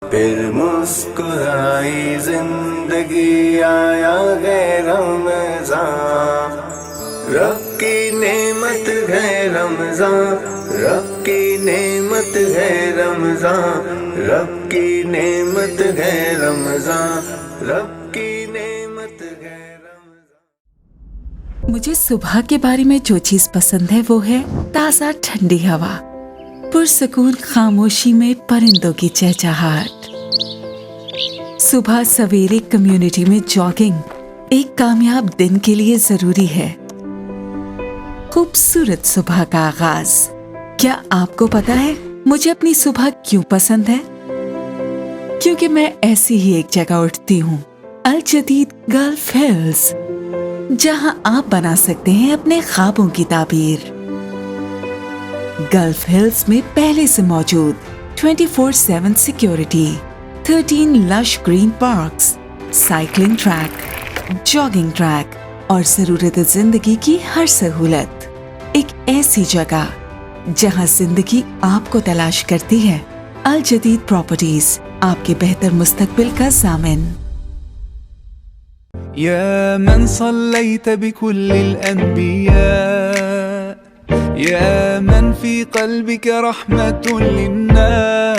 پھر مسکرائی زندگی آیا ہے رمضان، رب کی نعمت ہے رمضان، رب کی نعمت ہے رمضان، رب کی نعمت ہے رمضان، رب کی نعمت ہے رمضان۔ مجھے صبح کے بارے میں جو چیز پسند ہے وہ ہے تازہ ٹھنڈی ہوا، پرسکون خاموشی میں پرندوں کی چہچہاہٹ۔ صبح سویرے کمیونٹی میں جاگنگ ایک کامیاب دن کے لیے ضروری ہے۔ خوبصورت صبح کا آغاز۔ کیا آپ کو پتا ہے مجھے اپنی صبح کیوں پسند ہے؟ کیونکہ میں ایسی ہی ایک جگہ اٹھتی ہوں، الجدید گلف ہلز، جہاں آپ بنا سکتے ہیں اپنے خوابوں کی تعبیر۔ گلف ہلز میں پہلے سے موجود 24/7 security, 13 lush green parks, cycling track, jogging track اور ضرورت زندگی کی ہر سہولت۔ ایک ایسی جگہ جہاں زندگی آپ کو تلاش کرتی ہے۔ الجدید پراپرٹیز، آپ کے بہتر مستقبل کا ضامن۔ يا من صليت بكل الأنبياء، يا من في قلبك رحمة للناس،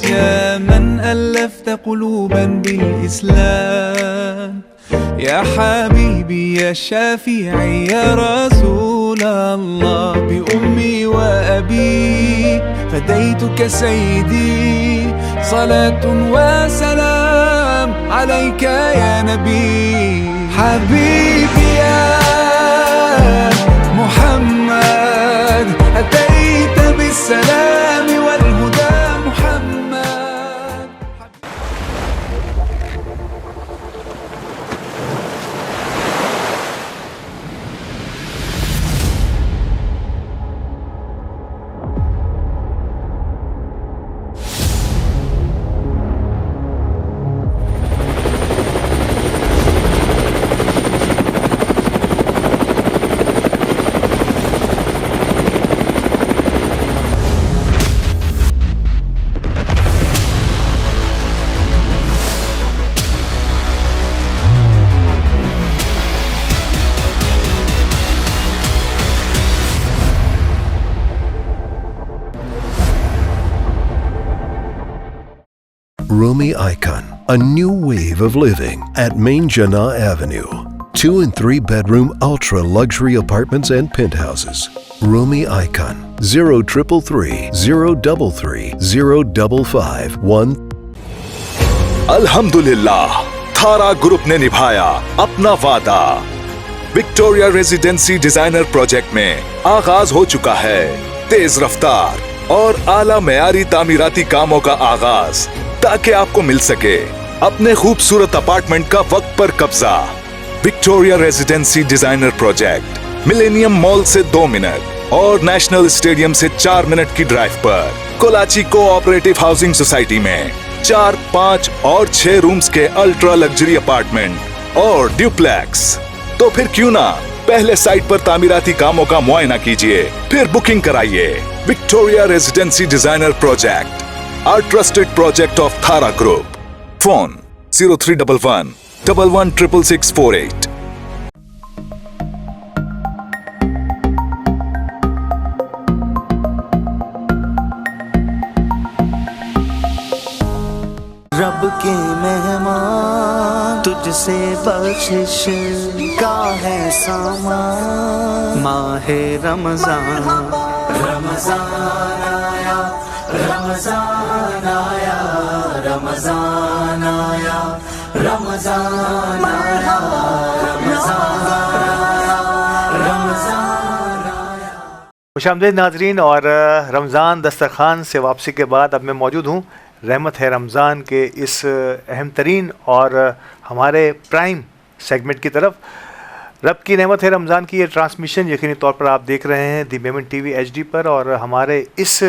يا من ألفت قلوبا بالإسلام، يا حبيبي يا شافعي يا رسول الله، بأمي وأبي فديتك سيدي، صلاة وسلام عليك يا نبي، حبيبي يا محمد، أتيت بالسلام والهدى محمد. Rumi Icon, a new wave of living at Main Jannah Avenue. 2 and 3 bedroom ultra luxury apartments and penthouses. Rumi Icon, 0333-033-055-1. الحمدللہ تھارا گروپ نے نبھایا اپنا وعدہ۔ وکٹوریا ریزیڈنسی ڈیزائنر پروجیکٹ میں آغاز ہو چکا ہے تیز رفتار اور اعلیٰ معیاری تعمیراتی کاموں کا آغاز، تاکہ آپ کو مل سکے اپنے خوبصورت اپارٹمنٹ کا وقت پر قبضہ۔ Victoria residency designer project millennium mall سے 2 منٹ اور نیشنل اسٹیڈیم سے 4 منٹ کی ڈرائیو پر، کولاچی کوآپریٹو ہاؤسنگ سوسائٹی میں 4، 5 اور 6 رومز کے الٹرا لگژری اپارٹمنٹ اور ڈیوپلیکس۔ تو پھر کیوں نہ پہلے سائٹ پر تعمیراتی کاموں کا معائنہ کیجیے، پھر بکنگ کرائیے۔ Victoria residency designer project, our trusted project of Thara Group. Phone 0311-116648. رب کے مہمان، تجھ سے بخشش کا ہے سامان، ماہ رمضان، رمضان آیا، رمضان آیا، رمضان آیا، رمضان آیا، رمضان آیا، رمضان آیا۔ خوش آمدید ناظرین، اور رمضان دسترخوان سے واپسی کے بعد اب میں موجود ہوں رحمت ہے رمضان کے اس اہم ترین اور ہمارے پرائم سیگمنٹ کی طرف۔ رب کی نعمت ہے رمضان کی یہ ٹرانسمیشن یقینی طور پر آپ دیکھ رہے ہیں دی میمن ٹی وی HD پر، اور ہمارے اس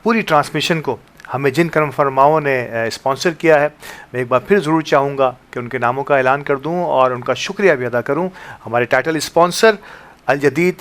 پوری ٹرانسمیشن کو ہمیں جن کرم فرماؤں نے اسپانسر کیا ہے، میں ایک بار پھر ضرور چاہوں گا کہ ان کے ناموں کا اعلان کر دوں اور ان کا شکریہ بھی ادا کروں۔ ہمارے ٹائٹل اسپانسر الجدید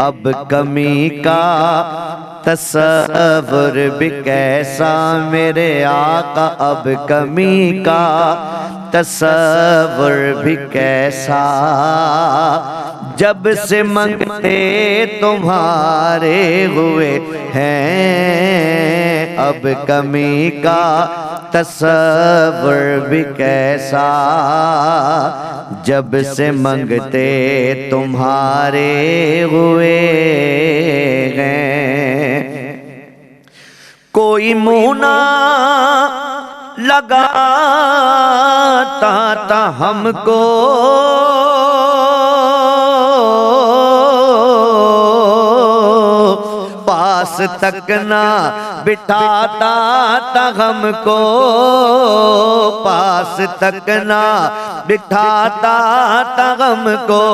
اب کمی کا تصور بھی کیسا میرے آقا، اب کمی کا تصور بھی کیسا، جب سے منگتے تمہارے ہوئے ہیں، اب کمی کا تصور بھی کیسا، جب سے منگتے تمہارے ہوئے ہیں، کوئی منہ نہ لگاتا تھا ہم کو، پاس تک نہ بٹھاتا تھا ہم کو، پاس تک نہ بٹھاتا تھا ہم کو،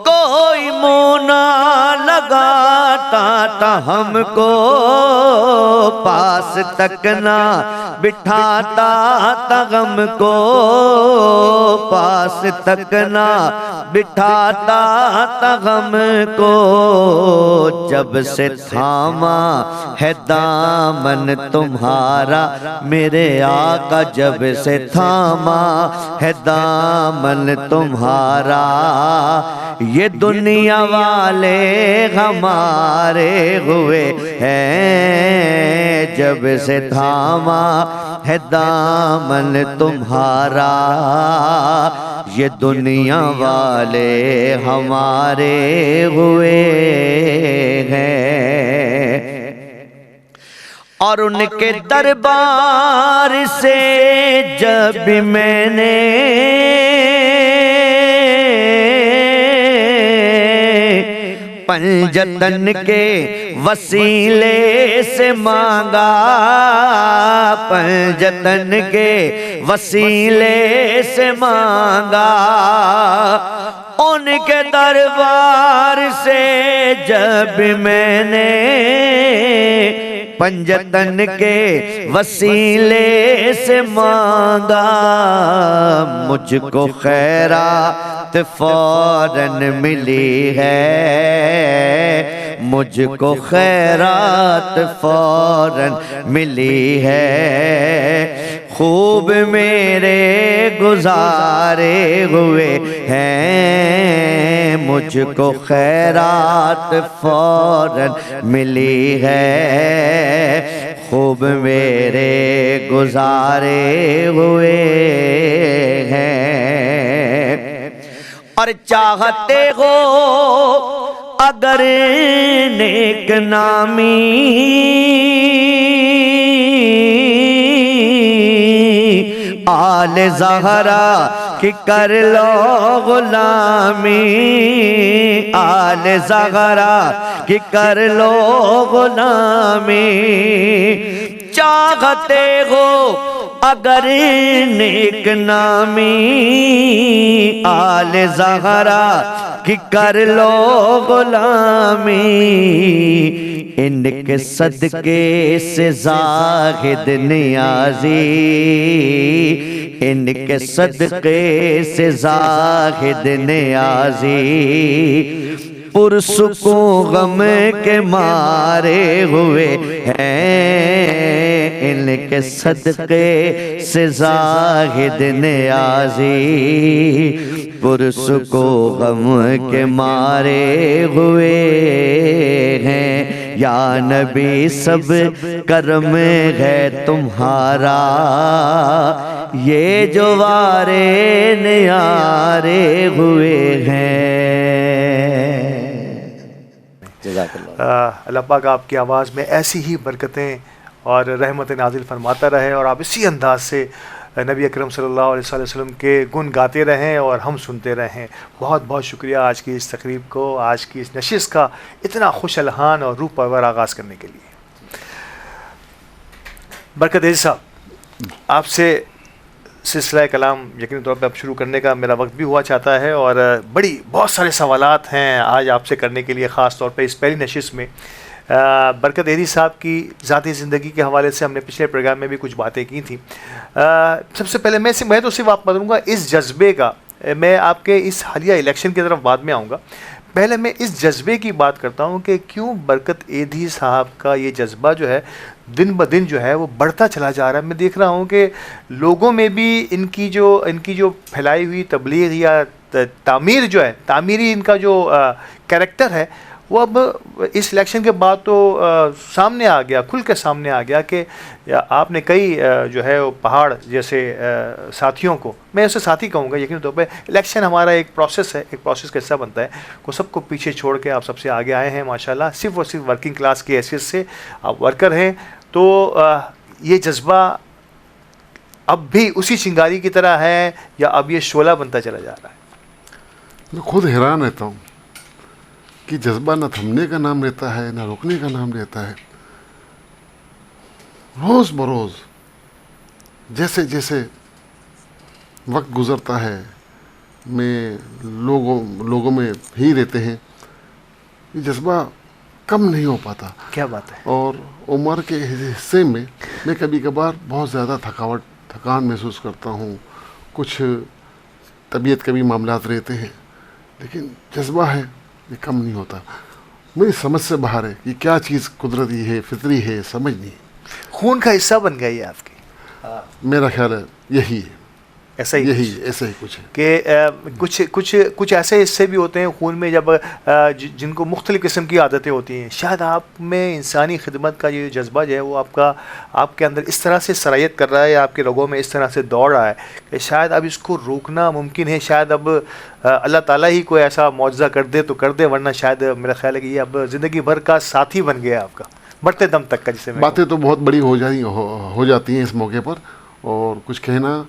کوئی منہ نہ لگاتا تھا ہم کو، پاس تک نہ بٹھاتا تھا ہم کو، پاس تک نہ بٹھاتا تھا ہم کو، جب سے تھاما ہے دامن تمہارا میرے آقا، جب سے تھاما ہے دامن تمہارا، یہ دنیا والے ہمارے ہوئے ہیں، جب سے تھاما ہے دامن تمہارا، یہ دنیا والے ہمارے ہوئے ہیں، اور ان کے دربار سے جب بھی میں نے پنجتن کے وسیلے سے مانگا، پنجتن کے وسیلے سے مانگا، ان کے دربار سے جب میں نے پنجتن کے وسیلے سے مانگا، مجھ کو خیرات فوراً ملی ہے، مجھ کو خیرات فوراً ملی ہے، خوب میرے گزارے ہوئے ہیں، مجھ کو خیرات فوراً ملی ہے، خوب میرے گزارے ہوئے ہیں، اور چاہتے ہو اگر نیک نامی آل زہرا کی کر لو غلامی، آل زہرا کی کر لو غلامی، چاہتے ہو اگر نیک نامی آل زہرا کی کر لو غلامی، ان کے صدقے سے زاہد نیازی، ان کے صدقے سے زاہد نیازی، پرسکون غم کے مارے ہوئے ہیں، ان کے صدقے سے زاہد نیازی، پرسکون غم کے مارے ہوئے ہیں، یا نبی سب کرم ہے تمہارا، یہ جو وارے نیارے ہوئے ہیں۔ اللہ پاک آپ کی آواز میں ایسی ہی برکتیں اور رحمت نازل فرماتا رہے، اور آپ اسی انداز سے نبی اکرم صلی اللہ علیہ وسلم کے گن گاتے رہیں اور ہم سنتے رہیں۔ بہت بہت شکریہ آج کی اس تقریب کو، آج کی اس نشست کا اتنا خوش الحان اور روح پرور آغاز کرنے کے لیے۔ برکت عزیز صاحب، آپ سے سلسلہ کلام یقینی طور پہ اب شروع کرنے کا میرا وقت بھی ہوا چاہتا ہے، اور بہت سارے سوالات ہیں آج آپ سے کرنے کے لیے، خاص طور پہ اس پہلی نشست میں۔ برکت عزیز صاحب کی ذاتی زندگی کے حوالے سے ہم نے پچھلے پروگرام میں بھی کچھ باتیں کی تھیں۔ سب سے پہلے میں تو صرف آپ بتاؤں گا اس جذبے کا، میں آپ کے اس حالیہ الیکشن کی طرف بعد میں آؤں گا، پہلے میں اس جذبے کی بات کرتا ہوں کہ کیوں برکت ایدھی صاحب کا یہ جذبہ جو ہے دن بدن جو ہے وہ بڑھتا چلا جا رہا ہے. میں دیکھ رہا ہوں کہ لوگوں میں بھی ان کی جو پھیلائی ہوئی تبلیغ یا تعمیر جو ہے, تعمیری ان کا جو کریکٹر ہے, وہ اب اس الیکشن کے بعد تو سامنے آ گیا, کھل کے سامنے آ گیا کہ آپ نے کئی جو ہے وہ پہاڑ جیسے ساتھیوں کو, میں اسے ساتھی کہوں گا یقینی طور پہ, الیکشن ہمارا ایک پروسیس ہے, ایک پروسیس کا حصہ بنتا ہے, وہ سب کو پیچھے چھوڑ کے آپ سب سے آگے آئے ہیں ماشاءاللہ, صرف اور صرف ورکنگ کلاس کی حیثیت سے آپ ورکر ہیں. تو یہ جذبہ اب بھی اسی چنگاری کی طرح ہے یا اب یہ شعلہ بنتا چلا جا رہا ہے؟ میں خود حیران رہتا ہوں کہ جذبہ نہ تھمنے کا نام لیتا ہے نہ روکنے کا نام لیتا ہے. روز بروز جیسے جیسے وقت گزرتا ہے میں لوگوں میں ہی رہتے ہیں, یہ جذبہ کم نہیں ہو پاتا. کیا بات ہے. اور عمر کے حصے میں کبھی کبھار بہت زیادہ تھکان محسوس کرتا ہوں, کچھ طبیعت کے بھی معاملات رہتے ہیں, لیکن جذبہ ہے یہ کم نہیں ہوتا. میری سمجھ سے باہر ہے کہ کیا چیز قدرتی ہے, فطری ہے, سمجھ نہیں. خون کا حصہ بن گئی ہے آپ کی. میرا خیال ہے یہی ہے, ایسا ہی ایسا ہی کچھ ہے کہ کچھ ایسے حصے بھی ہوتے ہیں خون میں جب جن کو مختلف قسم کی عادتیں ہوتی ہیں. شاید آپ میں انسانی خدمت کا یہ جذبہ جو ہے وہ آپ کے اندر اس طرح سے سرایت کر رہا ہے, آپ کے رگوں میں اس طرح سے دوڑ رہا ہے کہ شاید اب اس کو روکنا ممکن ہے. شاید اب اللہ تعالیٰ ہی کوئی ایسا معجزہ کر دے تو کر دے, ورنہ شاید میرا خیال ہے کہ یہ اب زندگی بھر کا ساتھی بن گیا آپ کا, مرتے دم تک کا. جسے باتیں تو بہت بڑی ہو جاتی ہیں اس موقع پر, اور کچھ کہنا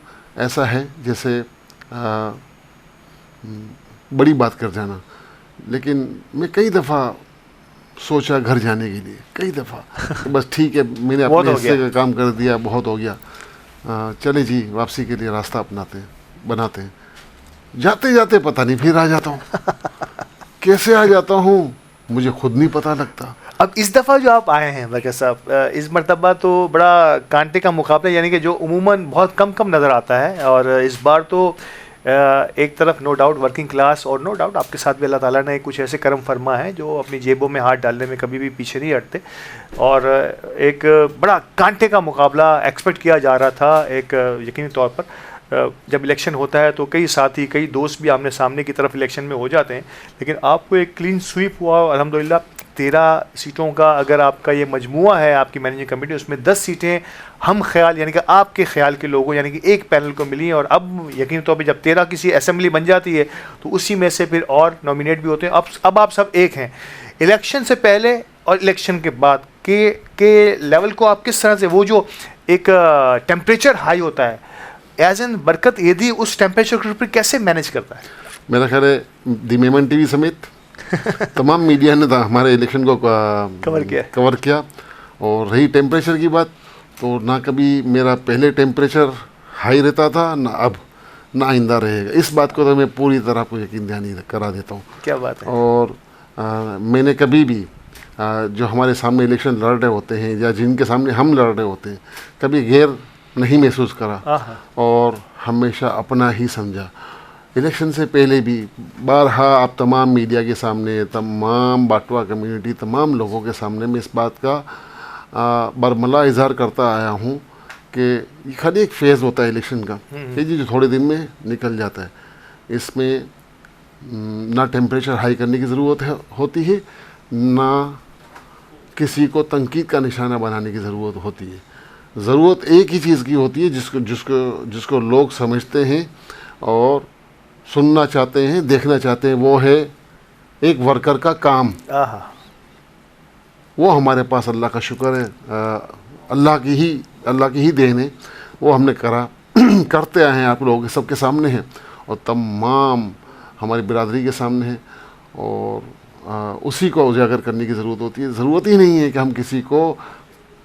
ایسا ہے جیسے بڑی بات کر جانا. لیکن میں کئی دفعہ سوچا گھر جانے کے لیے, کئی دفعہ بس ٹھیک ہے میں نے اپنے حصے کا کام کر دیا, بہت ہو گیا, چلے جی واپسی کے لیے راستہ بناتے ہیں. جاتے جاتے پتہ نہیں پھر آ جاتا ہوں. کیسے آ جاتا ہوں مجھے خود نہیں پتہ لگتا. اب اس دفعہ جو آپ آئے ہیں برکت صاحب, اس مرتبہ تو بڑا کانٹے کا مقابلہ, یعنی کہ جو عموماً بہت کم نظر آتا ہے, اور اس بار تو ایک طرف نو ڈاؤٹ ورکنگ کلاس, اور نو ڈاؤٹ آپ کے ساتھ بھی اللہ تعالیٰ نے کچھ ایسے کرم فرما ہے جو اپنی جیبوں میں ہاتھ ڈالنے میں کبھی بھی پیچھے نہیں ہٹتے, اور ایک بڑا کانٹے کا مقابلہ ایکسپیکٹ کیا جا رہا تھا. ایک یقینی طور پر جب الیکشن ہوتا ہے تو کئی ساتھی, کئی دوست بھی آمنے سامنے کی طرف الیکشن میں ہو جاتے ہیں, لیکن آپ کو ایک کلین سویپ ہوا الحمدللہ. 13 سیٹوں کا اگر آپ کا یہ مجموعہ ہے آپ کی مینیجنگ کمیٹی, اس میں 10 سیٹیں ہم خیال یعنی کہ آپ کے خیال کے لوگوں یعنی کہ ایک پینل کو ملی. اور اب یقینی طور پہ جب 13 کسی اسمبلی بن جاتی ہے تو اسی میں سے پھر اور نومینیٹ بھی ہوتے ہیں. اب آپ سب ایک ہیں. الیکشن سے پہلے اور الیکشن کے بعد کے لیول کو آپ کس طرح سے, وہ جو ایک ٹیمپریچر ہائی ہوتا ہے, ایز این برکت ایدھی اس ٹیمپریچر پر کیسے مینیج کرتا ہے؟ میرا خیال ہے دی میمن ٹی وی سمیت تمام میڈیا نے ہمارے الیکشن کو کور کیا. اور رہی ٹیمپریچر کی بات, تو نہ کبھی میرا پہلے ٹیمپریچر ہائی رہتا تھا, نہ اب, نہ آئندہ رہے گا. اس بات کو تو میں پوری طرح کو یقین دہانی کرا دیتا ہوں. کیا بات ہے. اور میں نے کبھی بھی جو ہمارے سامنے الیکشن لڑ رہے ہوتے ہیں یا جن کے سامنے ہم لڑ رہے ہوتے ہیں, کبھی غیر نہیں محسوس کرا, اور ہمیشہ اپنا ہی سمجھا. الیکشن سے پہلے بھی بارہا آپ تمام میڈیا کے سامنے, تمام باٹوا کمیونٹی, تمام لوگوں کے سامنے میں اس بات کا برملا اظہار کرتا آیا ہوں کہ یہ خالی ایک فیز ہوتا ہے الیکشن کا, یہ جو تھوڑے دن میں نکل جاتا ہے. اس میں نہ ٹیمپریچر ہائی کرنے کی ضرورت ہوتی ہے, نہ کسی کو تنقید کا نشانہ بنانے کی ضرورت ہوتی ہے. ضرورت ایک ہی چیز کی ہوتی ہے جس کو لوگ سمجھتے ہیں اور سننا چاہتے ہیں, دیکھنا چاہتے ہیں, وہ ہے ایک ورکر کا کام. وہ ہمارے پاس اللہ کا شکر ہے, اللہ کی ہی دین ہے, وہ ہم نے کرتے آئے ہیں, آپ لوگوں سب کے سامنے ہیں اور تمام ہماری برادری کے سامنے ہیں, اور اسی کو اجاگر کرنے کی ضرورت ہوتی ہے. ضرورت ہی نہیں ہے کہ ہم کسی کو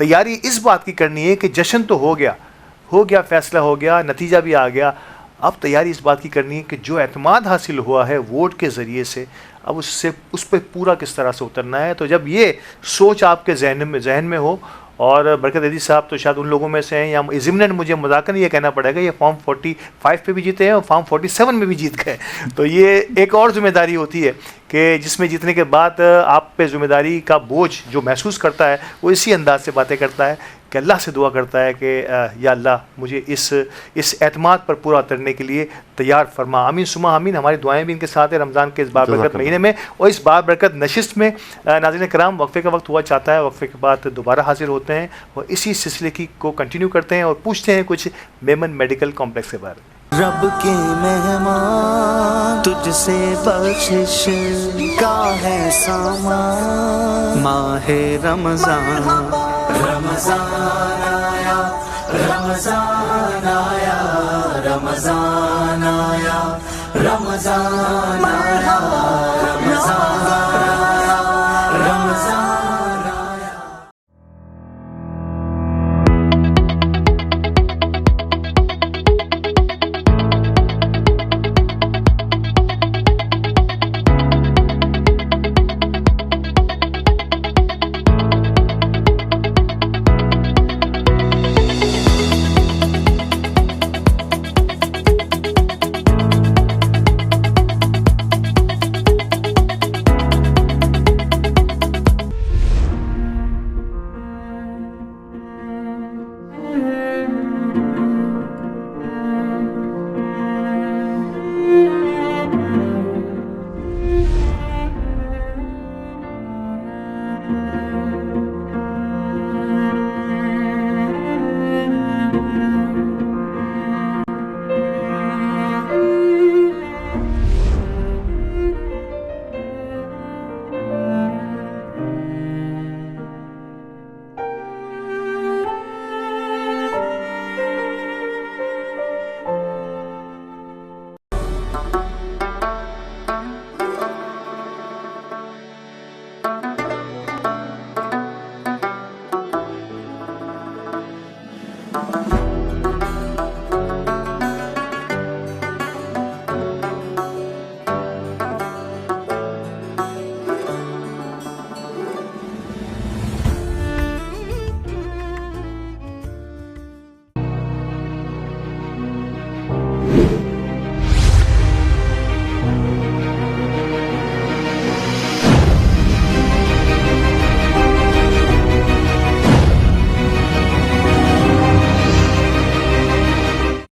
تیاری اس بات کی کرنی ہے کہ جشن تو ہو گیا, فیصلہ ہو گیا, نتیجہ بھی آ گیا. اب تیاری اس بات کی کرنی ہے کہ جو اعتماد حاصل ہوا ہے ووٹ کے ذریعے سے, اب اس پہ پورا کس طرح سے اترنا ہے. تو جب یہ سوچ آپ کے ذہن میں ہو, اور برکت عزیز صاحب تو شاید ان لوگوں میں سے ہیں, یا ضمناً مجھے مذاکرہ یہ کہنا پڑے گا, یہ فارم 45 پہ بھی جیتے ہیں اور فارم 47 میں بھی جیت گئے. تو یہ ایک اور ذمہ داری ہوتی ہے کہ جس میں جیتنے کے بعد آپ پہ ذمہ داری کا بوجھ جو محسوس کرتا ہے وہ اسی انداز سے باتیں کرتا ہے کہ اللہ سے دعا کرتا ہے کہ یا اللہ مجھے اس اعتماد پر پورا اترنے کے لیے تیار فرما. آمین ثم آمین. ہماری دعائیں بھی ان کے ساتھ ہیں رمضان کے اس بابرکت مہینے میں اور اس بابرکت نشست میں. ناظرین کرام, وقفے کا وقت ہوا چاہتا ہے, وقفے کے بعد دوبارہ حاضر ہوتے ہیں اور اسی سلسلے کو کنٹینیو کرتے ہیں اور پوچھتے ہیں کچھ میمن میڈیکل کمپلیکس کے بارے میں. رب کے مہمان تجھ سے بخشش کا ہے سامان. ماہ رمضان, رمضان آیا, رمضان آیا, رمضان آیا, رمضان آیا, رمضان آیا, رمضان آیا.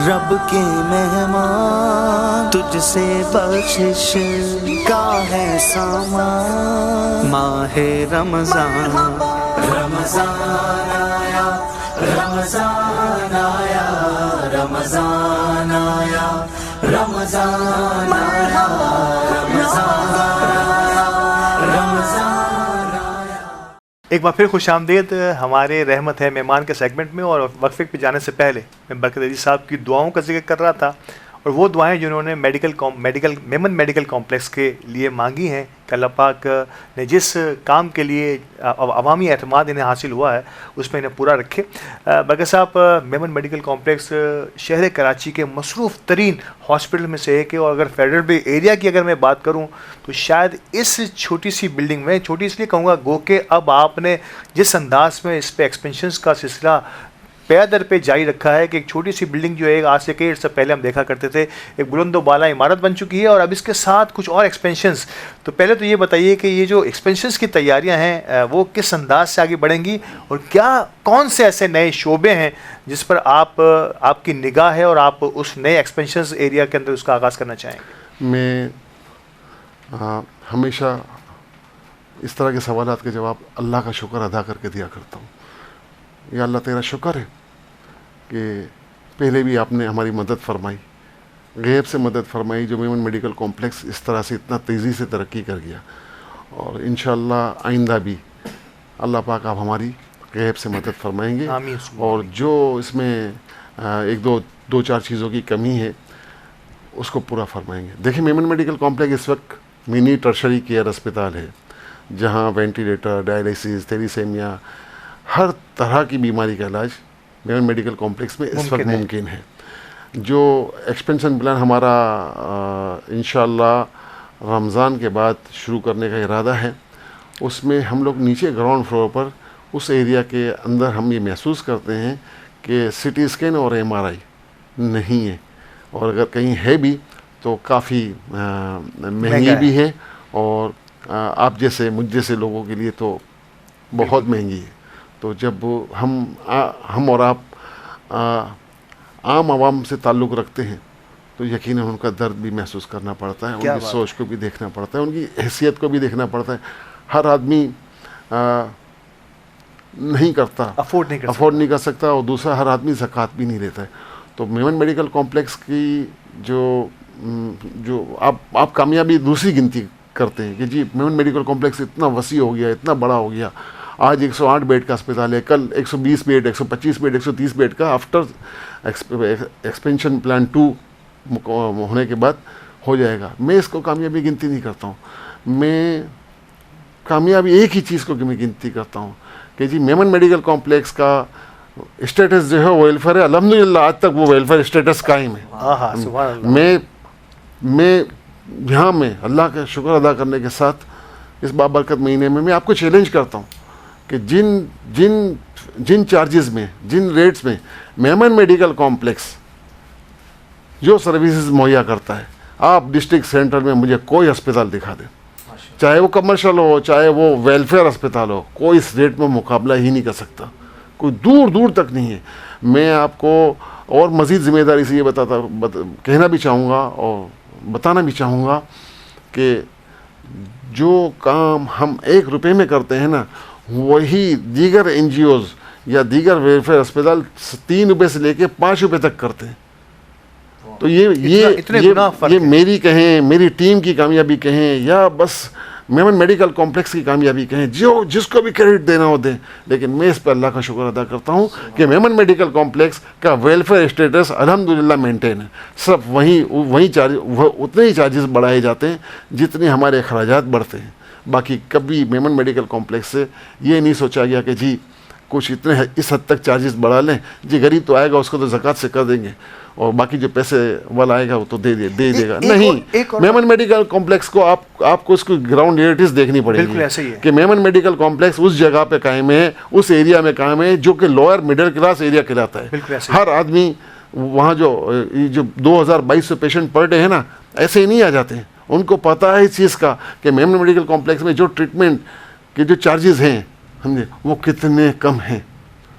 رب کے مہمان تجھ سے بخشش کا ہے سامان. ماہ رمضان, رمضان آیا, رمضان آیا, رمضان آیا, رمضان آیا, رمضان آیا, رمضان آیا. ایک بار پھر خوش آمدید ہمارے رحمت ہے مہمان کے سیگمنٹ میں. اور وقفے پہ جانے سے پہلے میں برکت عزیز صاحب کی دعاؤں کا ذکر کر رہا تھا, اور وہ دعائیں جنہوں نے میمن میڈیکل کمپلیکس کے لیے مانگی ہیں کہ اللہ پاک نے جس کام کے لیے عوامی اعتماد انہیں حاصل ہوا ہے اس میں انہیں پورا رکھے. برکت صاحب, میمن میڈیکل کمپلیکس شہر کراچی کے مصروف ترین ہاسپٹل میں سے ایک ہے, اور اگر فیڈرل بے ایریا کی اگر میں بات کروں تو شاید اس چھوٹی سی بلڈنگ میں, چھوٹی اس لیے کہوں گا گو کہ اب آپ نے جس انداز میں اس پہ ایکسپینشنز کا سلسلہ پے در پہ جاری رکھا ہے کہ ایک چھوٹی سی بلڈنگ جو ہے آج سے کئی عرصہ پہلے ہم دیکھا کرتے تھے, ایک بلند و بالا عمارت بن چکی ہے, اور اب اس کے ساتھ کچھ اور ایکسپینشنز. تو پہلے تو یہ بتائیے کہ یہ جو ایکسپینشنز کی تیاریاں ہیں وہ کس انداز سے آگے بڑھیں گی, اور کون سے ایسے نئے شعبے ہیں جس پر آپ کی نگاہ ہے اور آپ اس نئے ایکسپینشنز ایریا کے اندر اس کا آغاز کرنا چاہیں گے؟ میں ہمیشہ اس طرح کے سوالات کے جواب اللہ کا شکر ادا کر کے دیا کرتا ہوں. یا اللہ تیرا شکر ہے کہ پہلے بھی آپ نے ہماری مدد فرمائی, غیب سے مدد فرمائی, جو میمن میڈیکل کمپلیکس اس طرح سے اتنا تیزی سے ترقی کر گیا, اور انشاءاللہ آئندہ بھی اللہ پاک آپ ہماری غیب سے مدد فرمائیں گے. اور جو اس میں ایک دو چار چیزوں کی کمی ہے اس کو پورا فرمائیں گے. دیکھیں, میمن میڈیکل کمپلیکس اس وقت منی ٹرشری کیئر اسپتال ہے, جہاں وینٹیلیٹر, ڈائلیسس, تھیلیسیمیا, ہر طرح کی بیماری کا علاج میمن میڈیکل کمپلیکس میں اس وقت ممکن ہے. جو ایکسپینشن پلان ہمارا انشاءاللہ رمضان کے بعد شروع کرنے کا ارادہ ہے, اس میں ہم لوگ نیچے گراؤنڈ فلور پر اس ایریا کے اندر ہم یہ محسوس کرتے ہیں کہ سی ٹی اسکین اور ایم آر آئی نہیں ہے, اور اگر کہیں ہے بھی تو کافی مہنگی بھی ہے, اور آپ جیسے مجھ جیسے لوگوں کے لیے تو بہت مہنگی ہے. تو جب ہم اور آپ عام عوام سے تعلق رکھتے ہیں تو یقیناً ان کا درد بھی محسوس کرنا پڑتا ہے, ان کی سوچ کو بھی دیکھنا پڑتا ہے, ان کی حیثیت کو بھی دیکھنا پڑتا ہے. ہر آدمی نہیں کرتا, افورڈ نہیں کر سکتا, اور دوسرا ہر آدمی زکوٰۃ بھی نہیں لیتا ہے. تو میمن میڈیکل کمپلیکس کی جو آپ کامیابی دوسری گنتی کرتے ہیں کہ جی میمن میڈیکل کمپلیکس اتنا وسیع ہو گیا, اتنا بڑا ہو گیا, آج 108 بیڈ کا اسپتال ہے, کل 120 بیڈ, 125 بیڈ, 130 بیڈ کا آفٹر ایکسپینشن پلان 2 ہونے کے بعد ہو جائے گا. میں اس کو کامیابی گنتی نہیں کرتا ہوں, میں کامیابی ایک ہی چیز کو میں گنتی کرتا ہوں کہ جی میمن میڈیکل کمپلیکس کا اسٹیٹس جو ہے ویلفیئر ہے. الحمدللہ آج تک وہ ویلفیئر اسٹیٹس قائم ہے. میں یہاں میں اللہ کا شکر ادا کرنے کے ساتھ اس بابرکت مہینے میں آپ کو چیلنج کرتا ہوں کہ جن چارجز میں, جن ریٹس میں میمن میڈیکل کمپلیکس جو سروسز مہیا کرتا ہے, آپ ڈسٹرکٹ سینٹر میں مجھے کوئی اسپتال دکھا دیں, چاہے وہ کمرشل ہو, چاہے وہ ویلفیئر اسپتال ہو, کوئی اس ریٹ میں مقابلہ ہی نہیں کر سکتا, کوئی دور تک نہیں ہے. میں آپ کو اور مزید ذمہ داری سے یہ کہنا بھی چاہوں گا اور بتانا بھی چاہوں گا کہ جو کام ہم 1 روپے میں کرتے ہیں نا, وہی دیگر این جی اوز یا دیگر ویلفیئر اسپتال 3 روپے سے لے کے 5 روپے تک کرتے ہیں. تو یہ میری کہیں, میری ٹیم کی کامیابی کہیں, یا بس میمن میڈیکل کمپلیکس کی کامیابی کہیں, جس کو بھی کریڈٹ دینا ہو دیں, لیکن میں اس پہ اللہ کا شکر ادا کرتا ہوں کہ میمن میڈیکل کمپلیکس کا ویلفیئر اسٹیٹس الحمدللہ مینٹین ہے. صرف اتنے ہی چارجز بڑھائے جاتے ہیں جتنے ہمارے اخراجات بڑھتے ہیں. باقی کبھی میمن میڈیکل کمپلیکس سے یہ نہیں سوچا گیا کہ جی کچھ اس حد تک چارجز بڑھا لیں, جی غریب تو آئے گا اس کو تو زکوٰۃ سے کر دیں گے, اور باقی جو پیسے والا آئے گا وہ تو دے دے گا. نہیں, میمن میڈیکل کمپلیکس کو آپ کو اس کی گراؤنڈ ریئلٹیز دیکھنی پڑے گی کہ میمن میڈیکل کمپلیکس اس جگہ پہ قائم ہے, اس ایریا میں قائم ہے جو کہ لوئر مڈل کلاس ایریا کہلاتا ہے. ہر آدمی وہاں جو 2200 پیشنٹ پر ڈے ہے نا, ایسے ہی نہیں آ جاتے ہیں. ان کو پتہ ہے اس چیز کا کہ میمن میڈیکل کمپلیکس میں جو ٹریٹمنٹ کے جو چارجز ہیں وہ کتنے کم ہیں,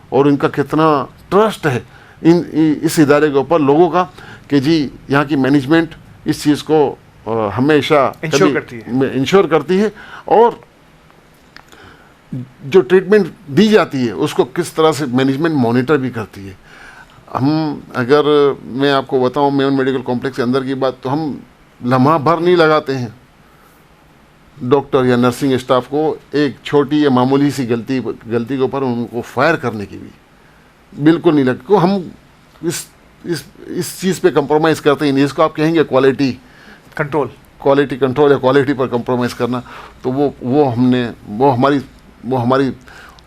اور ان کا کتنا ٹرسٹ ہے اس ادارے کے اوپر لوگوں کا کہ جی یہاں کی مینجمنٹ اس چیز کو ہمیشہ انشور کرتی ہے, اور جو ٹریٹمنٹ دی جاتی ہے اس کو کس طرح سے مینجمنٹ مانیٹر بھی کرتی ہے. اگر میں آپ کو بتاؤں میمن میڈیکل کمپلیکس کے اندر کی بات, تو ہم لمحہ بھر نہیں لگاتے ہیں ڈاکٹر یا نرسنگ اسٹاف کو ایک چھوٹی یا معمولی سی غلطی کے اوپر ان کو فائر کرنے کی بھی بالکل نہیں لگتا. ہم اس چیز پہ کمپرومائز کرتے ہیں نہیں. اس کو آپ کہیں گے کوالٹی کنٹرول یا کوالٹی پر کمپرومائز کرنا, تو وہ ہماری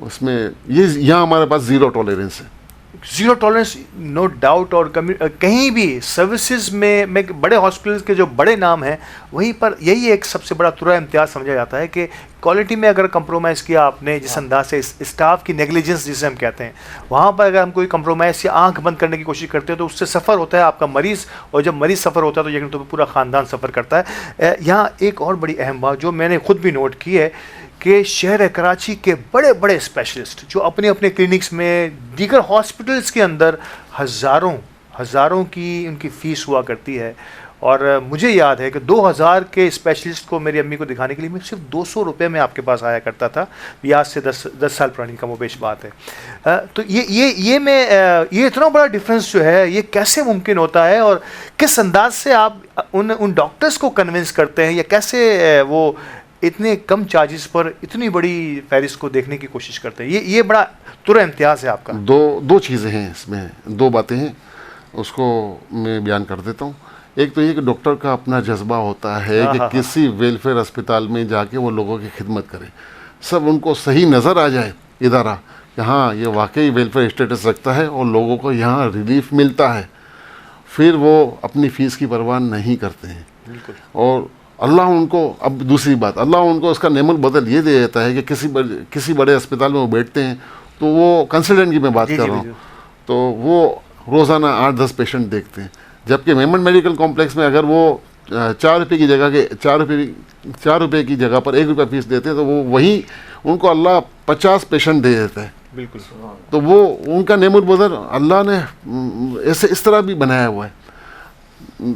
اس میں یہاں ہمارے پاس زیرو ٹالرنس ہے. Zero tolerance no doubt. اور کہیں بھی سروسز میں بڑے ہاسپٹلس کے جو بڑے نام ہیں وہیں پر یہی ایک سب سے بڑا ترا امتیاز سمجھا جاتا ہے کہ کوالٹی میں اگر کمپرومائز کیا آپ نے, جس انداز سے اسٹاف کی نیگلیجنس جسے ہم کہتے ہیں, وہاں پر اگر ہم کوئی کمپرومائز یا آنکھ بند کرنے کی کوشش کرتے ہیں تو اس سے سفر ہوتا ہے آپ کا مریض, اور جب مریض سفر ہوتا ہے تو یقیناً تو پورا خاندان سفر کرتا ہے. یہاں ایک اور بڑی اہم بات جو میں نے خود بھی نوٹ کی ہے کہ شہر کراچی کے بڑے بڑے اسپیشلسٹ جو اپنے کلینکس میں دیگر ہاسپٹلس کے اندر ہزاروں کی ان کی فیس ہوا کرتی ہے, اور مجھے یاد ہے کہ 2000 کے اسپیشلسٹ کو میری امی کو دکھانے کے لیے میں صرف 200 روپے میں آپ کے پاس آیا کرتا تھا. آج سے 10 سال پرانی کم و بیش بات ہے. تو یہ اتنا بڑا ڈفرینس جو ہے یہ کیسے ممکن ہوتا ہے, اور کس انداز سے آپ ان ڈاکٹرز کو کنونس کرتے ہیں, یا کیسے وہ اتنے کم چارجز پر اتنی بڑی فہرست کو دیکھنے کی کوشش کرتے ہیں. یہ بڑا ترا امتیاز ہے آپ کا. دو چیزیں ہیں اس میں, 2 باتیں ہیں, اس کو میں بیان کر دیتا ہوں. ایک تو یہ کہ ڈاکٹر کا اپنا جذبہ ہوتا ہے کہ کسی ویلفیئر اسپتال میں جا کے وہ لوگوں کی خدمت کرے, سب ان کو صحیح نظر آ جائے ادارہ کہ ہاں یہ واقعی ویلفیئر اسٹیٹس رکھتا ہے اور لوگوں کو یہاں ریلیف ملتا ہے، پھر وہ اپنی فیس کی پرواہ نہیں کرتے ہیں. اور اللہ ان کو، اب دوسری بات، اللہ ان کو اس کا نعم البدل یہ دے دیتا ہے کہ کسی بڑے اسپتال میں وہ بیٹھتے ہیں تو وہ کنسلٹنٹ کی میں بات کر رہا ہوں، تو وہ روزانہ 8-10 پیشنٹ دیکھتے ہیں، جبکہ میمن میڈیکل کمپلیکس میں اگر وہ 4 روپے کی جگہ کے 4 روپے کی جگہ پر 1 روپیہ فیس دیتے ہیں تو وہ وہی ان کو اللہ 50 پیشنٹ دے دیتا ہے. بالکل. تو وہ ان کا نعم البدل اللہ نے اس طرح بھی بنایا ہوا ہے.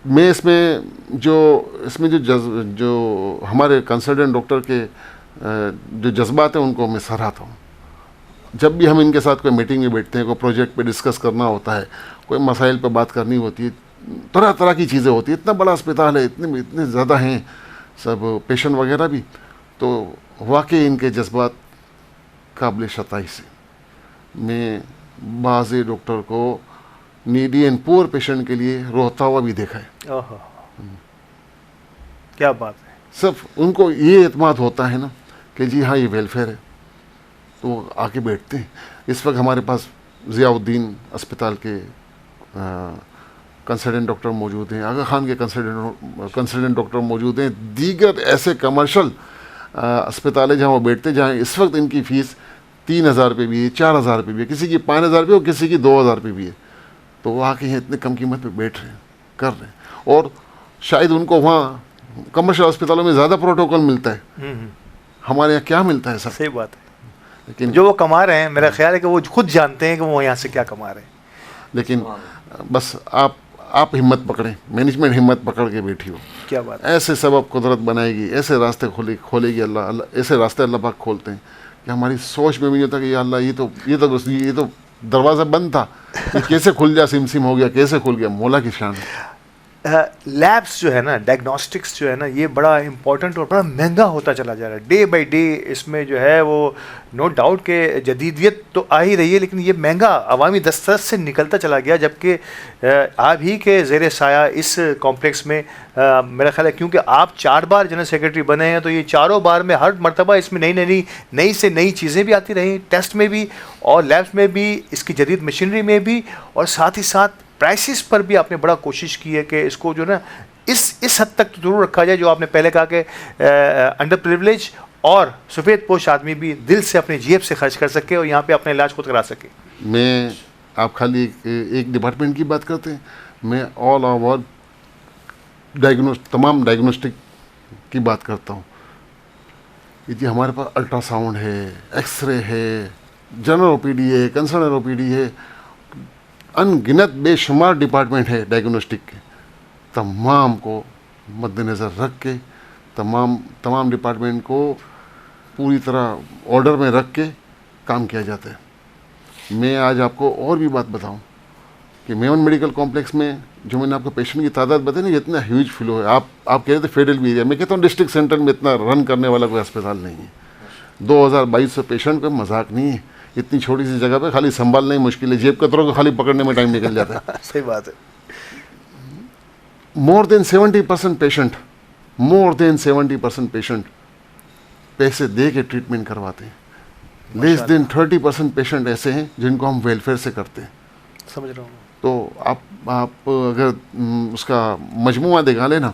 میں اس میں جو ہمارے کنسلٹنٹ ڈاکٹر کے جو جذبات ہیں ان کو میں سراہتا ہوں. جب بھی ہم ان کے ساتھ کوئی میٹنگ میں بیٹھتے ہیں، کوئی پروجیکٹ پہ ڈسکس کرنا ہوتا ہے، کوئی مسائل پہ بات کرنی ہوتی ہے، طرح طرح کی چیزیں ہوتی ہیں. اتنا بڑا اسپتال ہے، اتنے زیادہ ہیں سب پیشنٹ وغیرہ بھی، تو واقعی ان کے جذبات قابل ستائش ہے. میں بعض ڈاکٹر کو نیڈی اینڈ پور پیشنٹ کے لیے روتا ہوا بھی دیکھا ہے. کیا بات ہے. صرف ان کو یہ اعتماد ہوتا ہے نا کہ جی ہاں یہ ویلفیئر ہے، تو وہ آ کے بیٹھتے ہیں. اس وقت ہمارے پاس ضیاء الدین اسپتال کے کنسلٹنٹ ڈاکٹر موجود ہیں، آغا خان کے کنسلٹنٹ ڈاکٹر موجود ہیں، دیگر ایسے کمرشل اسپتال ہے جہاں وہ بیٹھتے ہیں، جہاں اس وقت ان کی فیس 3,000 روپے بھی ہے، 4,000 روپے بھی ہے، کسی کی 5,000 روپے اور کسی کی 2,000 روپے بھی ہے. تو وہ آ کے اتنے کم قیمت پہ بیٹھ رہے ہیں، کر رہے ہیں. اور شاید ان کو وہاں کمرشل اسپتالوں میں زیادہ پروٹوکول ملتا ہے، ہمارے یہاں کیا ملتا ہے سر؟ صحیح بات ہے. لیکن جو وہ کما رہے ہیں، میرا خیال ہے کہ وہ خود جانتے ہیں کہ وہ یہاں سے کیا کما رہے ہیں. لیکن بس آپ ہمت پکڑیں، مینجمنٹ ہمت پکڑ کے بیٹھی ہو. کیا بات. ایسے سبب قدرت بنائے گی، ایسے راستے کھولے گی اللہ، ایسے راستے اللہ پاک کھولتے ہیں کہ ہماری سوچ میں بھی نہیں ہوتا کہ یا اللہ یہ تو دروازہ بند تھا، یہ کیسے کھل جا، سم ہو گیا، کیسے کھل گیا. مولا کی شان ہے. لیبس جو ہے نا، ڈائگنوسٹکس جو ہے نا، یہ بڑا امپورٹنٹ اور بڑا مہنگا ہوتا چلا جا رہا ہے ڈے بائی ڈے. اس میں جو ہے وہ نو ڈاؤٹ کہ جدیدیت تو آ ہی رہی ہے، لیکن یہ مہنگا عوامی دسترس سے نکلتا چلا گیا. جبکہ آپ ہی کے زیر سایہ اس کمپلیکس میں میرا خیال ہے، کیونکہ آپ 4 بار جنرل سیکرٹری بنے ہیں، تو یہ 4 بار میں ہر مرتبہ اس میں نئی سے نئی چیزیں بھی آتی رہی، ٹیسٹ میں بھی اور لیبس میں بھی، اس کی جدید مشینری میں بھی، اور ساتھ ہی ساتھ پرائسز پر بھی آپ نے بڑا کوشش کی ہے کہ اس کو جو نا اس حد تک ضرور رکھا جائے جو آپ نے پہلے کہا کہ انڈر پریویلیج اور سفید پوش آدمی بھی دل سے اپنی جیب سے خرچ کر سکے اور یہاں پہ اپنا علاج خود کرا سکے. میں آپ خالی ایک ڈپارٹمنٹ کی بات کرتے ہیں، میں آل اوور تمام ڈائگنوسٹک کی بات کرتا ہوں. جی ہمارے پاس الٹرا ساؤنڈ ہے، ایکس رے ہے، جنرل او پی ڈی ہے، کنسرنل او پی ڈی ہے، ان گنت بے شمار ڈپارٹمنٹ ہے ڈائگنوسٹک کے. تمام کو مد نظر رکھ کے تمام ڈپارٹمنٹ کو پوری طرح آرڈر میں رکھ کے کام کیا جاتا ہے. میں آج آپ کو اور بھی بات بتاؤں کہ میمن میڈیکل کمپلیکس میں جو میں نے آپ کو پیشنٹ کی تعداد بتائی نا، یہ اتنا ہیوج فلو ہے. آپ کہہ رہے تھے فیڈرل بھی ایریا، میں کہتا ہوں ڈسٹرکٹ سینٹر میں اتنا رن کرنے والا کوئی اسپتال نہیں ہے. 2200 پیشنٹ کا مذاق نہیں ہے. اتنی چھوٹی سی جگہ پہ خالی سنبھالنا ہی مشکل ہے، جیب کتروں کو خالی پکڑنے میں ٹائم نکل جاتا ہے. صحیح بات ہے. مور دین 70% پیشنٹ پیسے دے کے ٹریٹمنٹ کرواتے ہیں. لیس دین 30% پیشنٹ ایسے ہیں جن کو ہم ویلفیئر سے کرتے ہیں. سمجھ رہا ہوں. تو آپ اگر اس کا مجموعہ دکھا لیں نا،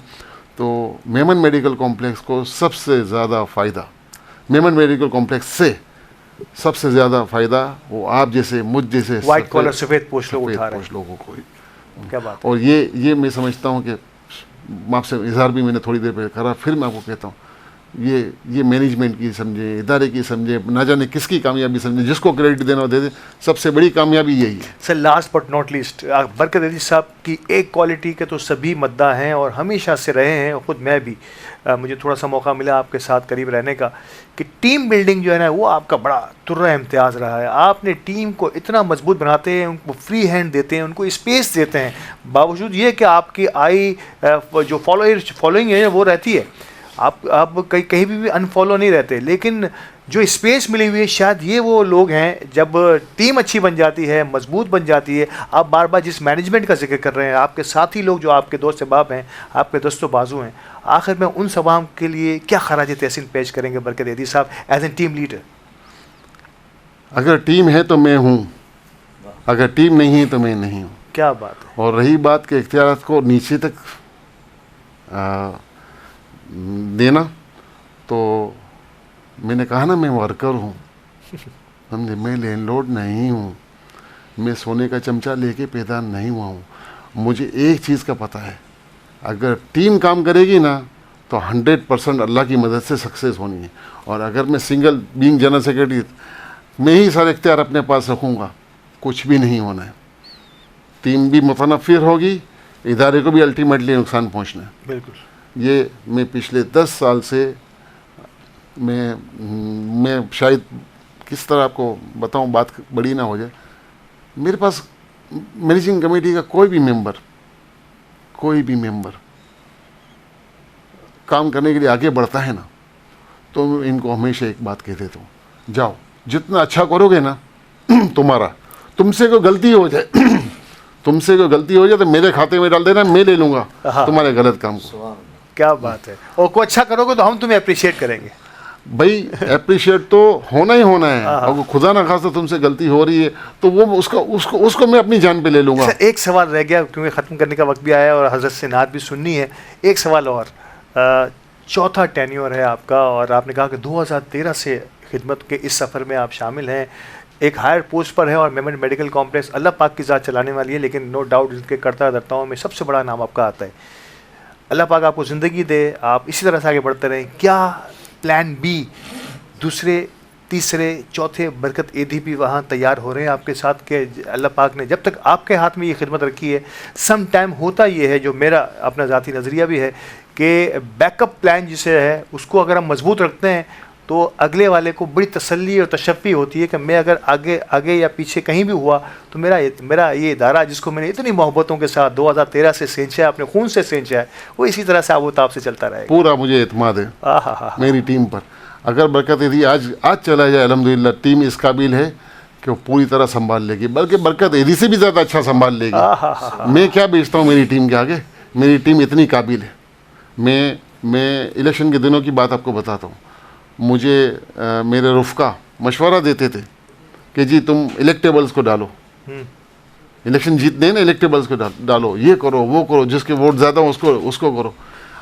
تو میمن میڈیکل کمپلیکس کو سب سے زیادہ فائدہ، میمن میڈیکل کمپلیکس سے سب سے زیادہ فائدہ وہ آپ جیسے مجھ جیسے وائٹ کالر سفید پوش لوگوں کو. کیا بات. اور یہ میں سمجھتا ہوں کہ آپ سے اظہار بھی میں نے تھوڑی دیر پہ کرا، پھر میں آپ کو کہتا ہوں یہ مینجمنٹ کی سمجھیں، ادارے کی سمجھیں، نہ جانے کس کی کامیابی سمجھیں، جس کو کریڈٹ دینا دے دیں. سب سے بڑی کامیابی یہی ہے. Sir last but not least, برکت عیدی صاحب کی ایک کوالٹی کے تو سبھی مداح ہیں اور ہمیشہ سے رہے ہیں، خود میں بھی مجھے تھوڑا سا موقع ملا آپ کے ساتھ قریب رہنے کا، کہ ٹیم بلڈنگ جو ہے نا وہ آپ کا بڑا ترہ امتیاز رہا ہے. آپ نے ٹیم کو اتنا مضبوط بناتے ہیں، ان کو فری ہینڈ دیتے ہیں، ان کو اسپیس دیتے ہیں، باوجود یہ کہ آپ کی جو فالوئنگ ہے وہ رہتی ہے، آپ کہیں بھی انفالو نہیں رہتے، لیکن جو اسپیس ملی ہوئی ہے شاید یہ وہ لوگ ہیں. جب ٹیم اچھی بن جاتی ہے، مضبوط بن جاتی ہے، آپ بار بار جس مینجمنٹ کا ذکر کر رہے ہیں، آپ کے ساتھی لوگ جو آپ کے دوست احباب ہیں، آپ کے دست و بازو ہیں، آخر میں ان سب کے لیے کیا خراج تحسین پیش کریں گے برکت عیدی صاحب ایز این ٹیم لیڈر؟ اگر ٹیم ہے تو میں ہوں, اگر ٹیم نہیں ہے تو میں نہیں ہوں. کیا بات ہے. اور رہی بات کہ اختیارات کو نیچے تک دینا, تو میں نے کہا نا میں ورکر ہوں, سمجھے, میں لینڈ لارڈ نہیں ہوں, میں سونے کا چمچہ لے کے پیدا نہیں ہوا ہوں. مجھے ایک چیز کا پتہ ہے, اگر ٹیم کام کرے گی نا تو 100% اللہ کی مدد سے سکسیس ہونی ہے. اور اگر میں سنگل بینگ جنرل سیکرٹری میں ہی سارے اختیار اپنے پاس رکھوں گا, کچھ بھی نہیں ہونا ہے. ٹیم بھی متنفر ہوگی, ادارے کو بھی الٹیمیٹلی نقصان پہنچنا ہے. بالکل. یہ میں پچھلے 10 سال سے میں شاید کس طرح آپ کو بتاؤں, بات بڑی نہ ہو جائے, میرے پاس مینیجنگ کمیٹی کا کوئی بھی ممبر کام کرنے کے لیے آگے بڑھتا ہے نا, تو ان کو ہمیشہ ایک بات کہہ دیتا ہوں, جاؤ جتنا اچھا کرو گے نا تم سے کوئی غلطی ہو جائے تو میرے کھاتے میں ڈال دینا, میں لے لوں گا تمہارے غلط کام کو. کیا بات ہے. اور کوئی اچھا کرو گے تو ہم تمہیں اپریشیٹ کریں گے. بھائی اپریشیٹ تو ہونا ہی ہونا ہے, اور خدا نہ خاصہ تم سے غلطی ہو رہی ہے تو وہ اس کو میں اپنی جان پہ لے لوں گا. ایک سوال رہ گیا کیونکہ ختم کرنے کا وقت بھی آیا اور حضرت سے نعت بھی سننی ہے. ایک سوال اور, 4تھا ٹینیور ہے آپ کا, اور آپ نے کہا کہ 2013 سے خدمت کے اس سفر میں آپ شامل ہیں, ایک ہائر پوسٹ پر ہے, اور میمن میڈیکل کمپلیکس اللہ پاک کی ذات چلانے والی ہے, لیکن نو ڈاؤٹ ان کے کرتا دھرتاؤں میں سب سے بڑا نام آپ کا آتا ہے. اللہ پاک آپ کو زندگی دے, آپ اسی طرح سے آگے بڑھتے رہیں. کیا پلان بی, دوسرے, تیسرے, چوتھے برکت ایدھی بھی وہاں تیار ہو رہے ہیں آپ کے ساتھ, کہ اللہ پاک نے جب تک آپ کے ہاتھ میں یہ خدمت رکھی ہے, سم ٹائم ہوتا یہ ہے, جو میرا اپنا ذاتی نظریہ بھی ہے, کہ بیک اپ پلان جسے ہے اس کو اگر ہم مضبوط رکھتے ہیں تو اگلے والے کو بڑی تسلی اور تشفی ہوتی ہے کہ میں اگر آگے یا پیچھے کہیں بھی ہوا تو میرا یہ ادارہ جس کو میں نے اتنی محبتوں کے ساتھ 2013 سے سینچا ہے, اپنے خون سے سینچا ہے, وہ اسی طرح سے آب و تاب سے چلتا رہے گا. پورا مجھے اعتماد ہے میری ٹیم پر. اگر برکت ایدھی آج چلا جائے, الحمدللہ ٹیم اس قابل ہے کہ وہ پوری طرح سنبھال لے گی, بلکہ برکت ایدھی سے بھی زیادہ اچھا سنبھال لے گی. میں کیا بیچتا ہوں میری ٹیم کے آگے, میری ٹیم اتنی قابل ہے. میں الیکشن کے دنوں کی بات آپ کو بتاتا ہوں, مجھے میرے رفقا مشورہ دیتے تھے کہ جی تم الیکٹیبلز کو ڈالو, الیکشن جیتنے نا الیکٹیبلز کو ڈالو, یہ کرو وہ کرو, جس کے ووٹ زیادہ ہوں اس کو کرو.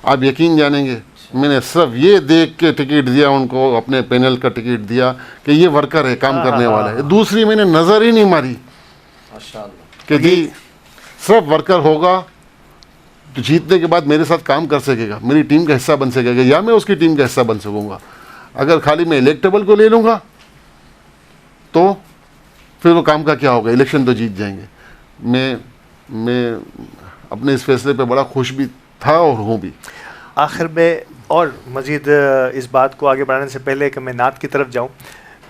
آپ یقین جانیں گے, میں نے صرف یہ دیکھ کے ٹکٹ دیا ان کو, اپنے پینل کا ٹکٹ دیا کہ یہ ورکر ہے, کام کرنے والا ہے. دوسری میں نے نظر ہی نہیں ماری کہ جی صرف ورکر ہوگا تو جیتنے کے بعد میرے ساتھ کام کر سکے گا, میری ٹیم کا حصہ بن سکے گا, یا میں اس کی ٹیم کا حصہ بن سکوں گا. اگر خالی میں الیکٹیبل کو لے لوں گا تو پھر وہ کام کا کیا ہوگا, الیکشن تو جیت جائیں گے. میں اپنے اس فیصلے پہ بڑا خوش بھی تھا اور ہوں بھی. آخر میں اور مزید اس بات کو آگے بڑھانے سے پہلے کہ میں نعت کی طرف جاؤں,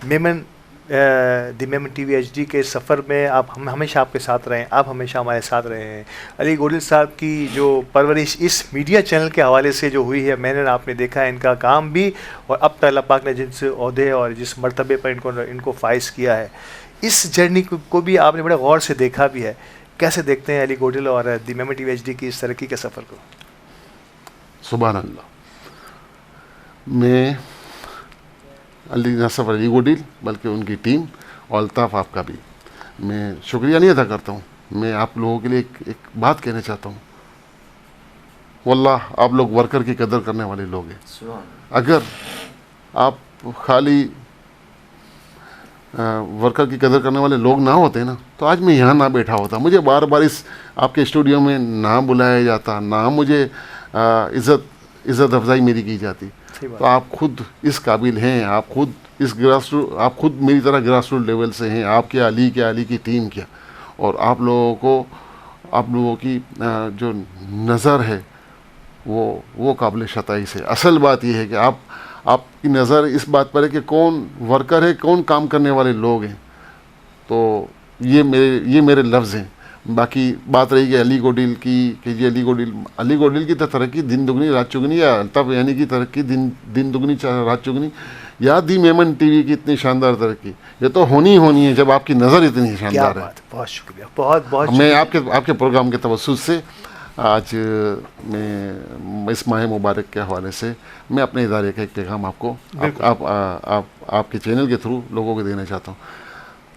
the Memon T V H D کے سفر میں ہم ہمیشہ آپ کے ساتھ رہے ہیں, آپ ہمیشہ ہمارے ساتھ رہے ہیں. علی گوڈل صاحب کی جو پرورش اس میڈیا چینل کے حوالے سے جو ہوئی ہے, میں نے آپ نے دیکھا ہے ان کا کام بھی, اور اب تک اللہ پاک نے جن سے عہدے اور جس مرتبے پر ان کو فائز کیا ہے, اس جرنی کو بھی آپ نے بڑے غور سے دیکھا بھی ہے. کیسے دیکھتے ہیں علی گوڈل اور the Memon T V H D کی اس ترقی کے سفر کو؟ سبحان اللہ. میں نہ صرف علی گوڈل بلکہ ان کی ٹیم اور الطاف آپ کا بھی میں شکریہ نہیں ادا کرتا ہوں. میں آپ لوگوں کے لیے ایک بات کہنا چاہتا ہوں, واللہ آپ لوگ ورکر کی قدر کرنے والے لوگ ہیں. اگر آپ خالی ورکر کی قدر کرنے والے لوگ نہ ہوتے نا تو آج میں یہاں نہ بیٹھا ہوتا. مجھے بار بار اس آپ کے اسٹوڈیو میں نہ بلایا جاتا, نہ مجھے عزت افزائی میری کی جاتی. تو آپ خود اس قابل ہیں, آپ خود میری طرح گراس روٹ لیول سے ہیں. آپ کے علی کی ٹیم کیا, اور آپ لوگوں کی جو نظر ہے وہ قابل ستائش ہے. اصل بات یہ ہے کہ آپ کی نظر اس بات پر ہے کہ کون ورکر ہے, کون کام کرنے والے لوگ ہیں. تو یہ میرے لفظ ہیں. باقی بات رہی کہ علی گوڈل کی, کہ جی علی گوڈل کی ترقی دن دگنی رات چگنی, یا الطاف یعنی کی ترقی دن دگنی رات چگنی, یا دی میمن ٹی وی کی اتنی شاندار ترقی, یہ تو ہونی ہے جب آپ کی نظر اتنی شاندار ہے. بہت شکریہ, بہت میں آپ کے پروگرام کے توسط سے آج میں اس ماہ مبارک کے حوالے سے میں اپنے ادارے کا ایک پیغام آپ کو آپ کے چینل کے تھرو لوگوں کو دینا چاہتا ہوں.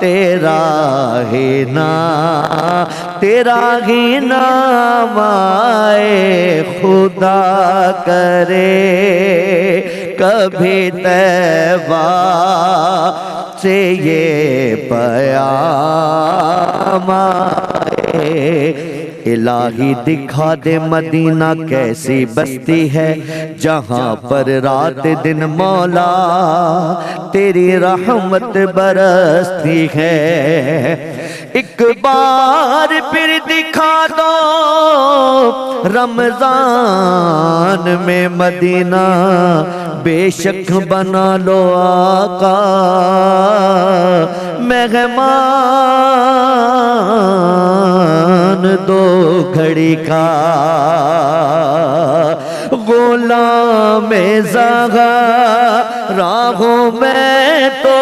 تیرا ہی نام آئے خدا کرے کبھی طیبہ سے یہ پیام آئے الہی دکھا دے مدینہ کیسی بستی ہے جہاں پر رات دن مولا تیری رحمت برستی ہے ایک بار پھر دکھا دو رمضان میں مدینہ بے شک بنا لو آقا مہمان دو گھڑی کا غلام زغرا ہوں میں تو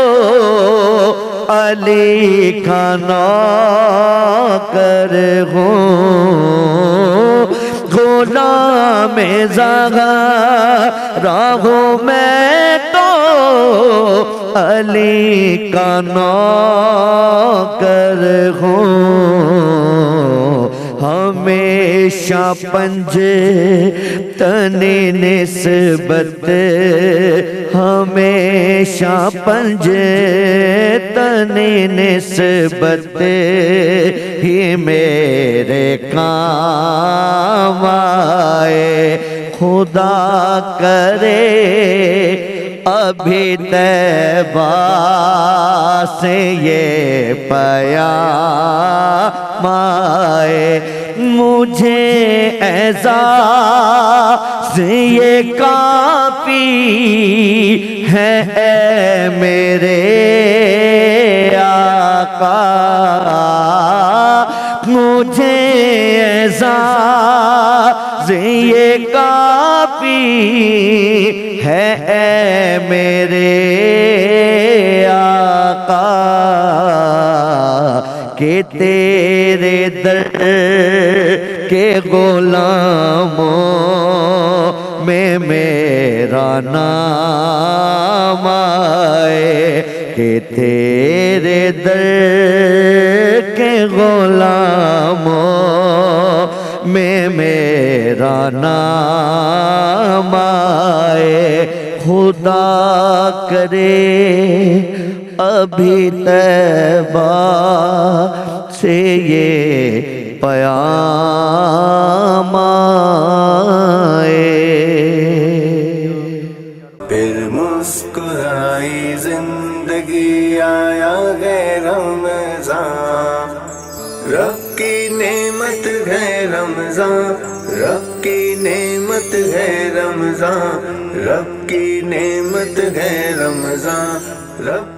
علی کا نوکر ہوں غلام زغرا ہوں میں تو علی کا نوکر ہوں ہمیشہ پنجتنی نسبت ہمیشہ پنجتنی نسبت ہی میرے کام آئے خدا کرے ابھی طیبہ سے یہ پیام آئے مجھے اعزاز یہ کافی ہے اے میرے آقا مجھے اعزاز یہ کافی ہے اے میرے آقا کہ تیرے در کے غلاموں میں میرا نام آئے کہ تیرے در کے غلاموں میں میرا نام آئے خدا کرے ابھی طیبہ سے یہ پیام آئے پھر مسکرائی زندگی آیا ہے رمضان رب کی نعمت ہے رمضان رب کی نعمت ہے رمضان رب کی نعمت ہے رمضان رب